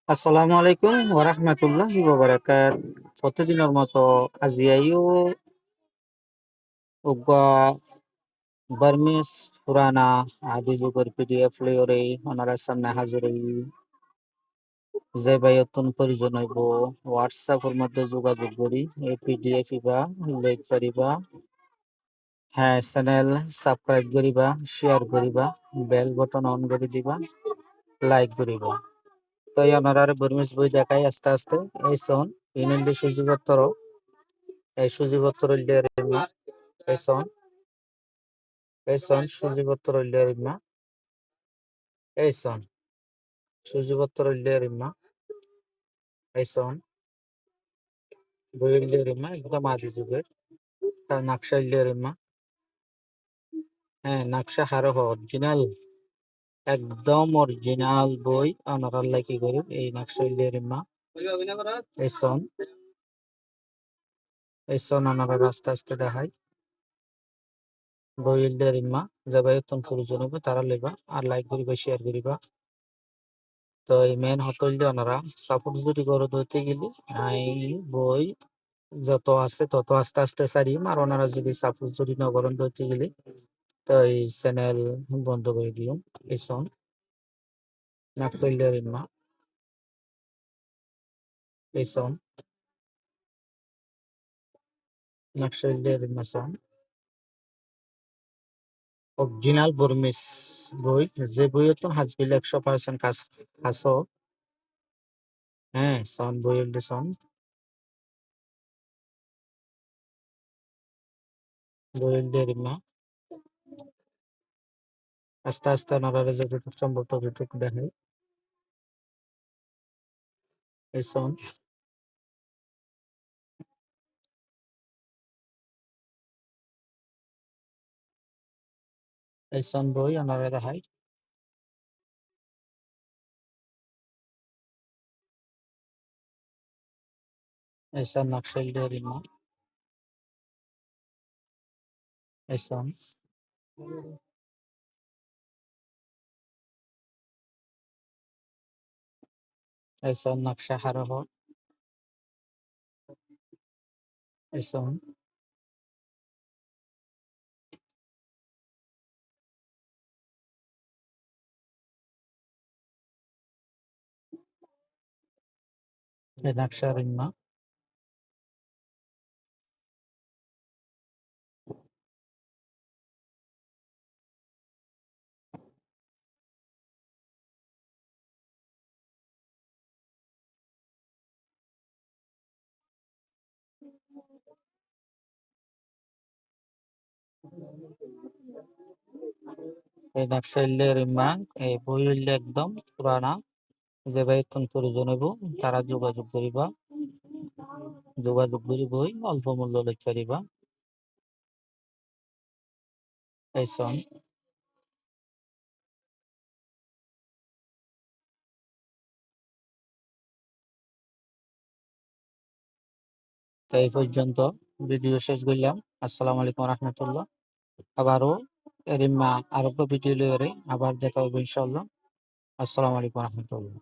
আসসালামু আলাইকুম ওরহমতুল্লাহি ওবারাকাত। প্রতিদিনের মতো আজি আইও উগা বার্মিস পুরানা আদি যুগের পিডিএফ লইরে ওনারা সামনে হাজির হই। যে বাইতন প্রয়োজন হইব হোয়াটসঅ্যাপের মধ্যে যোগাযোগ করি এই পিডিএফ ইবা লেখ পারিবা। হ্যাঁ, চ্যানেল সাবস্ক্রাইব করিবা, শেয়ার করিবা, বেল বটন অন করে দিবা, লাইক করিবা। তো ওনারা বর্মিস বই দেখাই আস্তে আস্তে এই সন ইনন্দি সুযোগত্তর এই সুযোগত্তর না এই সন সুযোগত্তর না এই সন সুযোগত্তর না এই সন বই মা একদম আদি যুগের তার নকশা মা। হ্যাঁ, নকশা হারহ অরিজিনাল, একদম অরিজিনাল বই অনারার লাইকি করি এই নকশা মা। এই সন অনারা আস্তে আস্তে দেখাই বই মা। যাবাই তুমি প্রয়োজন হবে তারা লেবা আর লাইক করিবা, শেয়ার করিবা। তো এই মেন হতইলে ওনারা সাপোর্ট যদি করে ধরতে গেলে এই বই যত আছে তত আস্তে আস্তে সারিম, আর ওনারা যদি সাপোর্ট যদি নগরণ ধরতে গেলে তো এই চ্যানেল বন্ধ করে দিও। এই সন নাকতইলের মা এই সন নাকশইলের মা সন অরিজিনাল বর্মিস বই, যে বই তো হাজবিল 100% কাজ আসো। হ্যাঁ, সন বই সন বই মা আস্তে আস্তে ওনারা যতটুকু সম্ভব ততটুকু দেখাই। এই সন এই সন বই ওনারা দেখাই। এই সন নকশইলের মা এই সন এই সন নকশা হারহ এই সন এই নকশার মা। এই নকশাইলের মা এই বই হইলে একদম পুরানা। যে বাইতন প্রয়োজন হইব তারা যোগাযোগ করিবা, যোগাযোগ করি বই অল্প মূল্য লেখ পারিবা। এই সন তো এই পর্যন্ত ভিডিও শেষ করলাম। আসসালামু আলাইকুম রহমতুল্লাহ। আবারও এরিমা আরো ভিডিও লইরে আবার দেখা হবে ইনশাল্লাহ। আসসালামু আলাইকুম রহমতুল্লাহ।